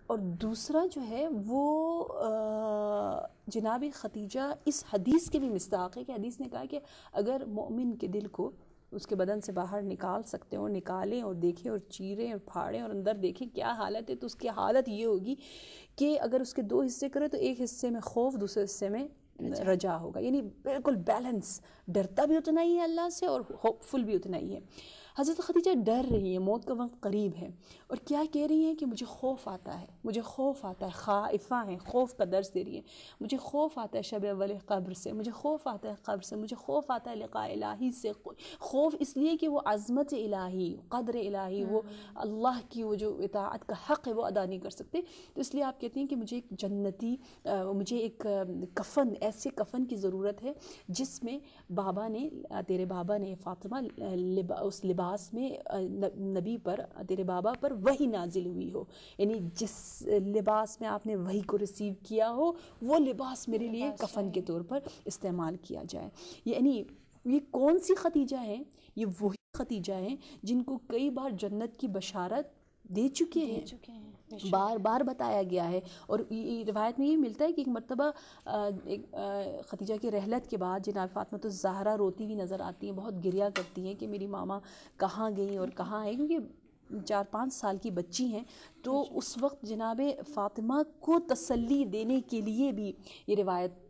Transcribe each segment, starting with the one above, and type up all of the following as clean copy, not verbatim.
اور دوسرا جو ہے وہ جناب خدیجہ اس حدیث کے بھی مصداق ہے کہ حدیث نے کہا کہ اگر مومن کے دل کو اس کے بدن سے باہر نکال سکتے ہیں اور نکالیں اور دیکھیں اور چیریں اور پھاڑیں اور اندر دیکھیں کیا حالت ہے، تو اس کی حالت یہ ہوگی کہ اگر اس کے 2 حصے کرے تو ایک حصے میں خوف، دوسرے حصے میں رجا ہوگا، یعنی بالکل بیلنس، ڈرتا بھی اتنا ہی ہے اللہ سے اور ہوپ فل بھی اتنا ہی ہے۔ حضرت خدیجہ ڈر رہی ہیں، موت کا وقت قریب ہے، اور کیا کہہ رہی ہیں کہ مجھے خوف آتا ہے، مجھے خوف آتا ہے، خائفہ ہیں، خوف کا درس دے رہی ہیں، مجھے خوف آتا ہے شب اول قبر سے، مجھے خوف آتا ہے قبر سے، مجھے خوف آتا ہے لقاء الہی سے۔ خوف اس لیے کہ وہ عظمت الہی، قدر الہی، وہ اللہ کی وہ جو اطاعت کا حق ہے وہ ادا نہیں کر سکتے، تو اس لیے آپ کہتے ہیں کہ مجھے ایک جنتی، مجھے ایک کفن، ایسے کفن کی ضرورت ہے جس میں بابا نے، تیرے بابا نے فاطمہ، اس لباس میں نبی پر، تیرے بابا پر وحی نازل ہوئی ہو، یعنی جس لباس میں آپ نے وحی کو ریسیو کیا ہو وہ لباس میرے لیے کفن کے طور پر استعمال کیا جائے۔ یعنی یہ کون سی خدیجہ ہیں؟ یہ وہی خدیجہ ہیں جن کو کئی بار جنت کی بشارت دے چکے ہیں، بار بار بتایا گیا ہے۔ اور روایت میں یہ ملتا ہے کہ ایک مرتبہ خدیجہ کی رحلت کے بعد جناب فاطمہ الزہرا روتی ہوئی نظر آتی ہیں، بہت گریہ کرتی ہیں کہ میری ماما کہاں گئیں اور کہاں ہیں، کیونکہ 4-5 سال کی بچی ہیں، تو اس وقت جناب فاطمہ کو تسلی دینے کے لیے بھی یہ روایت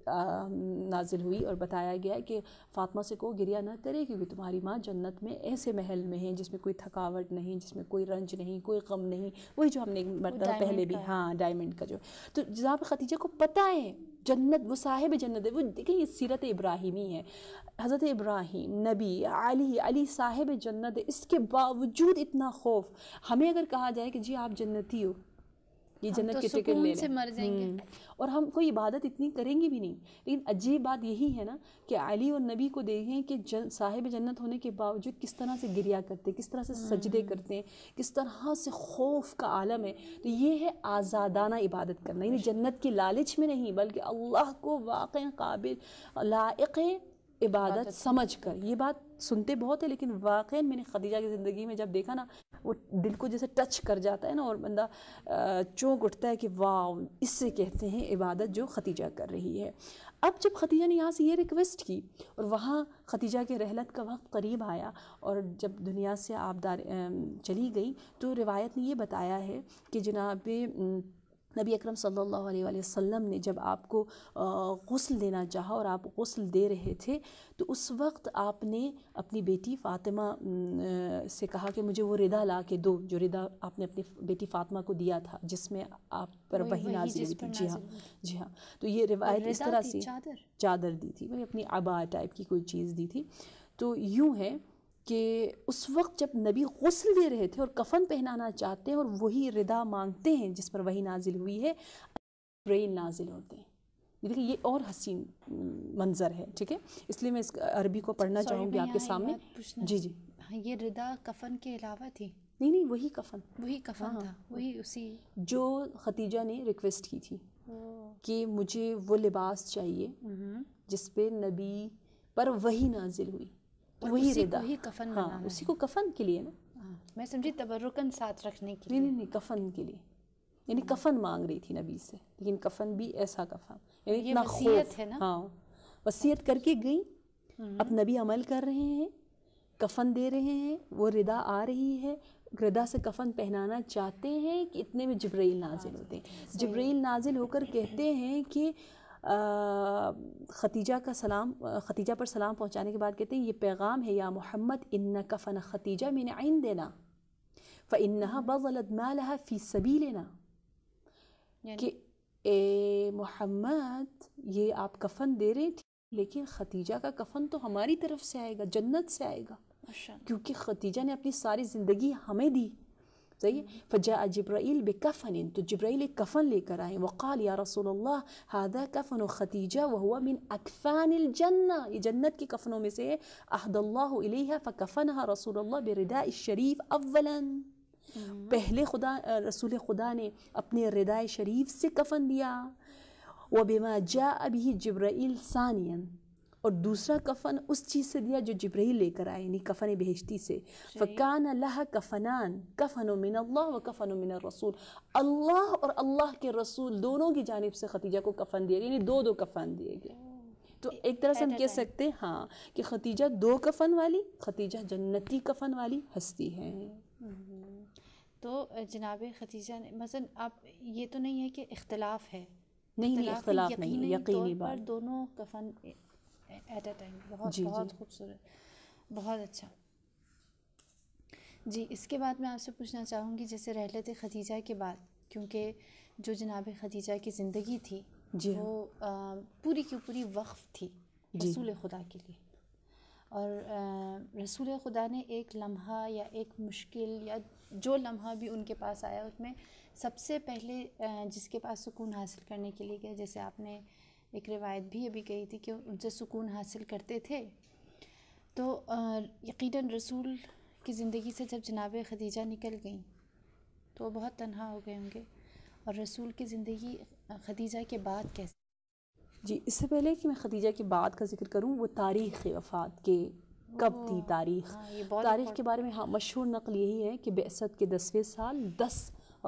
نازل ہوئی اور بتایا گیا کہ فاطمہ سے کہو گریہ نہ کرے، کیونکہ تمہاری ماں جنت میں ایسے محل میں ہیں جس میں کوئی تھکاوٹ نہیں، جس میں کوئی رنج نہیں، کوئی غم نہیں، وہی جو ہم نے مرتبہ پہلے بھی، ہاں ڈائمنڈ کا جو، تو جناب خدیجہ کو پتہ ہے جنت، وہ صاحب جنت ہے۔ وہ دیکھیں یہ سیرت ابراہیمی ہے، حضرت ابراہیم نبی، علی صاحب جنت ہے، اس کے باوجود اتنا خوف۔ ہمیں اگر کہا جائے کہ جی آپ جنتی ہو، یہ جنت کے ٹکٹ لے لیں، مر جائیں گے، اور ہم کوئی عبادت اتنی کریں گی بھی نہیں، لیکن عجیب بات یہی ہے نا کہ علی اور نبی کو دیکھیں کہ صاحب جنت ہونے کے باوجود کس طرح سے گریہ کرتے، کس طرح سے سجدے کرتے ہیں، کس طرح سے خوف کا عالم ہے۔ تو یہ ہے آزادانہ عبادت کرنا، یعنی جنت کی لالچ میں نہیں بلکہ اللہ کو واقعی قابل، لائق عبادت سمجھ کر۔ یہ بات سنتے بہت ہے لیکن واقعی میں نے خدیجہ کی زندگی میں جب دیکھا نا، وہ دل کو جیسے ٹچ کر جاتا ہے نا، اور بندہ چونک اٹھتا ہے کہ واو، اس سے کہتے ہیں عبادت جو خدیجہ کر رہی ہے۔ اب جب خدیجہ نے یہاں سے یہ ریکویسٹ کی اور وہاں خدیجہ کے رحلت کا وقت قریب آیا اور جب دنیا سے آبدار چلی گئی، تو روایت نے یہ بتایا ہے کہ جناب نبی اکرم صلی اللہ علیہ وآلہ وسلم نے جب آپ کو غسل دینا چاہا اور آپ غسل دے رہے تھے، تو اس وقت آپ نے اپنی بیٹی فاطمہ سے کہا کہ مجھے وہ ردا لا کے دو، جو ردا آپ نے اپنی بیٹی فاطمہ کو دیا تھا جس میں آپ پر وحی نازل ہوئی تھی۔ جی ہاں، جی ہاں، تو یہ روایت اس طرح سے چادر دی تھی، وہ اپنی عبا ٹائپ کی کوئی چیز دی تھی۔ تو یوں ہے کہ اس وقت جب نبی غسل دے رہے تھے اور کفن پہنانا چاہتے ہیں اور وہی ردا مانگتے ہیں جس پر وحی نازل ہوئی ہے، جبرائیل نازل ہوتے ہیں۔ دیکھیں یہ اور حسین منظر ہے، ٹھیک ہے، اس لیے میں اس عربی کو پڑھنا چاہوں گی آپ کے سامنے۔ جی جی، یہ ردا کفن کے علاوہ تھی؟ نہیں، وہی کفن، وہی کفن تھا، وہی اسی جو خدیجہ نے ریکویسٹ کی تھی کہ مجھے وہ لباس چاہیے جس پہ نبی پر وحی نازل ہوئی، وہی ردا، وہی کفن، ہاں اسی کو کفن کے لیے نا، میں سمجھی تبرکن ساتھ رکھنے کی، نہیں، کفن کے لیے، یعنی کفن مانگ رہی تھی نبی سے، لیکن کفن بھی ایسا کفن، یعنی اتنا خوف، ہاں وصیت کر کے گئی، اب نبی عمل کر رہے ہیں، کفن دے رہے ہیں، وہ ردا آ رہی ہے، ردا سے کفن پہنانا چاہتے ہیں کہ اتنے میں جبرائیل نازل ہوتے ہیں۔ جبرائیل نازل ہو کر کہتے ہیں کہ خدیجہ کا سلام، خدیجہ پر سلام پہنچانے کے بعد کہتے ہیں یہ پیغام ہے، یا محمد ان کفن خدیجہ من عندنا فإنها بذلت مالها في سبیلنا، کہ اے محمد یہ آپ کفن دے رہے تھے لیکن خدیجہ کا کفن تو ہماری طرف سے آئے گا، جنت سے آئے گا، کیونکہ خدیجہ نے اپنی ساری زندگی ہمیں دی، صحیح ہے۔ فجاء جبرائیل بکفن، تو جبرائیل ایک کفن لے کر آئے، وقال یا رسول اللہ هذا کفن خدیجہ وهو من اکفان الجنہ، یہ جنت کے کفنوں میں سے ہے، احد اللہ الیہا فکفنها رسول اللہ برداء الشریف اولا، پہلے رسول خدا نے اپنے رداء شریف سے کفن دیا، وبما جاء به جبرائیل ثانیا، اور دوسرا کفن اس چیز سے دیا جو جبرائیل لے کر آئے، یعنی کفن بہشتی سے. فَكَانَ لَهَا كَفَنَانِ كَفَنٌ مِّنَ اللَّهِ وَكَفَنٌ مِّنَ الرَّسُولِ. اللہ اور اللہ کے رسول دونوں کی جانب سے خدیجہ کو کفن دیا گیا، یعنی دو کفن دیے گئے. تو ایک طرح سے ہم کہہ سکتے ہیں ہاں کہ خدیجہ 2 کفن والی، خدیجہ جنتی کفن والی ہستی ہیں. تو جناب خدیجہ نے مثلا اب یہ تو نہیں ہے کہ اختلاف ہے، نہیں اختلاف نہیں، یقینی بات. پر دونوں کفن ایٹ اے ٹائم. بہت خوبصورت، بہت اچھا. جی اس کے بعد میں آپ سے پوچھنا چاہوں گی جیسے رحلت خدیجہ کے بعد، کیونکہ جو جناب خدیجہ کی زندگی تھی وہ پوری کی پوری وقف تھی رسول خدا کے لیے، اور رسول خدا نے ایک لمحہ یا ایک مشکل یا جو لمحہ بھی ان کے پاس آیا اس میں سب سے پہلے جس کے پاس سکون حاصل کرنے کے لیے گئے، جیسے آپ نے ایک روایت بھی ابھی کہی تھی کہ ان سے سکون حاصل کرتے تھے، تو یقیناً رسول کی زندگی سے جب جناب خدیجہ نکل گئیں تو وہ بہت تنہا ہو گئے ہوں گے. اور رسول کی زندگی خدیجہ کے بعد کیسے؟ جی اس سے پہلے کہ میں خدیجہ کے بعد کا ذکر کروں، وہ تاریخ وفات کے کب تھی تاریخ کے بارے میں ہاں مشہور نقل یہی ہے کہ بعثت کے 10ویں سال 10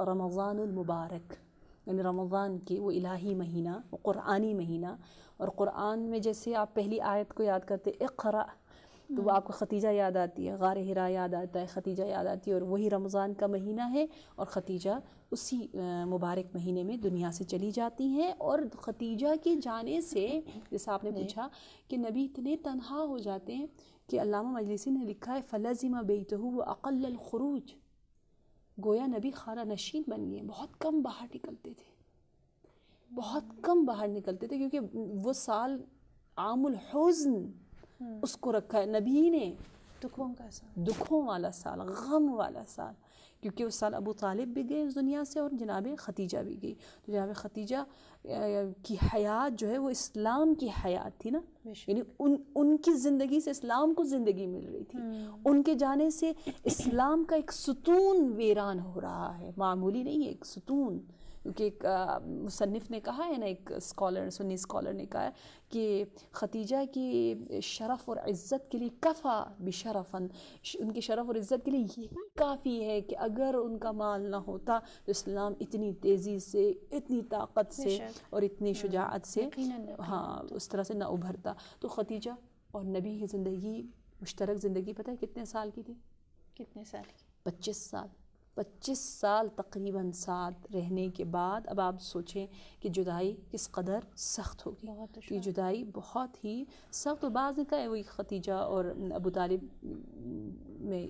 رمضان المبارک، یعنی رمضان کی وہ الہی مہینہ، وہ قرآنی مہینہ. اور قرآن میں جیسے آپ پہلی آیت کو یاد کرتے اقرأ، تو وہ آپ کو خدیجہ یاد آتی ہے، غار حرا یاد آتا ہے، خدیجہ یاد آتی ہے، اور وہی رمضان کا مہینہ ہے. اور خدیجہ اسی مبارک مہینے میں دنیا سے چلی جاتی ہیں. اور خدیجہ کی جانے سے جیسا آپ نے پوچھا کہ نبی اتنے تنہا ہو جاتے ہیں کہ علامہ مجلسی نے لکھا ہے فَلَزِمَ بَيْتَهُ وَأَقَلَّ الْخُرُوجِ، گویا نبی خانہ نشین بن گئے، بہت کم باہر نکلتے تھے، بہت کم باہر نکلتے تھے، کیونکہ وہ سال عام الحزن اس کو رکھا ہے نبی نے، دکھوں کا سال، دکھوں والا سال، غم والا سال، کیونکہ اس سال ابو طالب بھی گئے اس دنیا سے اور جناب خدیجہ بھی گئی. تو جناب خدیجہ کی حیات جو ہے وہ اسلام کی حیات تھی نا، یعنی ان کی زندگی سے اسلام کو زندگی مل رہی تھی. ان کے جانے سے اسلام کا ایک ستون ویران ہو رہا ہے، معمولی نہیں ہے، ایک ستون. کیونکہ ایک مصنف نے کہا ہے نا، ایک سنی اسکالر نے کہا ہے کہ خدیجہ کی شرف اور عزت کے لیے کفا بشرفن، ان کی شرف اور عزت کے لیے یہی کافی ہے کہ اگر ان کا مال نہ ہوتا تو اسلام اتنی تیزی سے، اتنی طاقت سے اور اتنی شجاعت سے ہاں اس طرح سے نہ ابھرتا. تو خدیجہ اور نبی کی زندگی، مشترک زندگی پتہ ہے کتنے سال کی تھی؟ کتنے سال کی؟ 25 سال. 25 سال تقریباً ساتھ رہنے کے بعد اب آپ سوچیں کہ جدائی کس قدر سخت ہوگی. یہ جدائی بہت ہی سخت، اور بعض نے کہا ہے وہی خدیجہ اور ابو طالب میں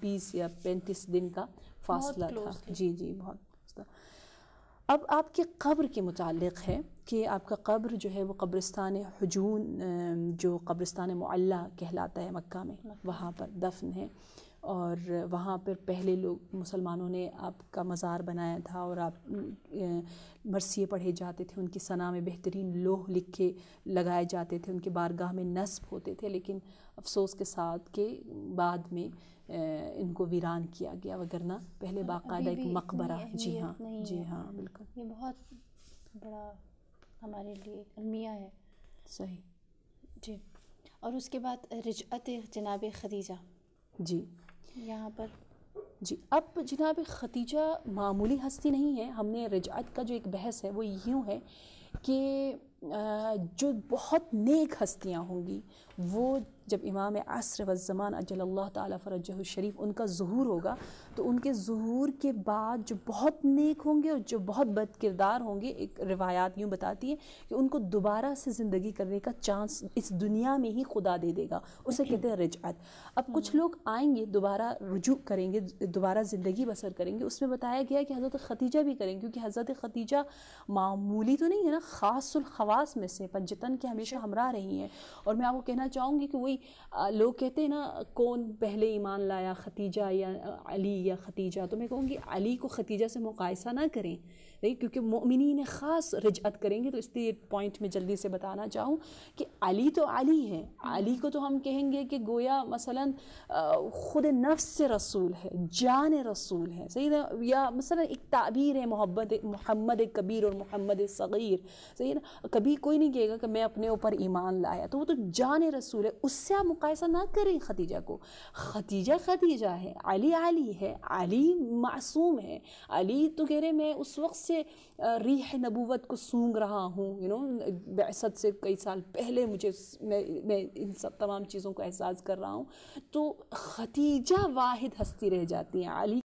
20 یا 35 دن کا فاصلہ تھا. جی بہت. اب آپ کے قبر کے متعلق ہے کہ آپ کا قبر جو ہے وہ قبرستان حجون، جو قبرستان معلیٰ کہلاتا ہے مکہ میں، وہاں پر دفن ہے. اور وہاں پر پہلے لوگ مسلمانوں نے آپ کا مزار بنایا تھا، اور آپ مرثیے پڑھے جاتے تھے، ان کی ثنا میں بہترین لوح لکھے لگائے جاتے تھے، ان کے بارگاہ میں نصب ہوتے تھے. لیکن افسوس کے ساتھ کہ بعد میں ان کو ویران کیا گیا، وگرنہ پہلے باقاعدہ ایک مقبرہ. جی ہاں بالکل. یہ بہت بڑا ہمارے لیے المیہ ہے. صحیح. جی. اور اس کے بعد رجعت جناب خدیجہ. جی یہاں پر جی اب جناب خدیجہ معمولی ہستی نہیں ہے. ہم نے رجعت کا جو ایک بحث ہے وہ یوں ہے کہ جو بہت نیک ہستیاں ہوں گی وہ جب امام عصر والزمان اجل اللہ تعالیٰ فرجہ الشریف ان کا ظہور ہوگا، تو ان کے ظہور کے بعد جو بہت نیک ہوں گے اور جو بہت بد کردار ہوں گے، ایک روایات یوں بتاتی ہے کہ ان کو دوبارہ سے زندگی کرنے کا چانس اس دنیا میں ہی خدا دے دے گا. اسے کہتے ہیں رجعت. اب کچھ لوگ آئیں گے، دوبارہ رجوع کریں گے، دوبارہ زندگی بسر کریں گے. اس میں بتایا گیا کہ حضرت خدیجہ بھی کریں گے، کیونکہ حضرت خدیجہ معمولی تو نہیں ہے نا، خاص الخواص میں سے پنجتن کے ہمیشہ ہمراہ رہی ہیں. اور میں آپ کو کہنا چاہوں گی کہ وہی لوگ کہتے ہیں نا کون پہلے ایمان لایا، خدیجہ یا علی یا ختیجہ، تو میں کہوں گی علی کو ختیجہ سے مقایسہ نہ کریں، کیونکہ مؤمنین خاص رجعت کریں گے. تو اس لیے پوائنٹ میں جلدی سے بتانا چاہوں کہ علی تو علی ہے، علی کو تو ہم کہیں گے کہ گویا مثلا خود نفس سے رسول ہے، جان رسول ہے، صحیح ہے، یا مثلا ایک تعبیر ہے محمد کبیر اور محمد صغیر. صحیح ہے نا. کبھی کوئی نہیں کہے گا کہ میں اپنے اوپر ایمان لایا, تو وہ تو جان رسول ہے, اس سے آپ مقایسہ نہ کریں خدیجہ کو. خدیجہ خدیجہ ہے, علی علی ہے, علی معصوم ہے. علی تو کہہ رہے میں اس وقت سے ریح نبوت کو سونگ رہا ہوں, بعثت سے کئی سال پہلے مجھے میں ان سب تمام چیزوں کو احساس کر رہا ہوں. تو خدیجہ واحد ہستی رہ جاتی ہیں. علی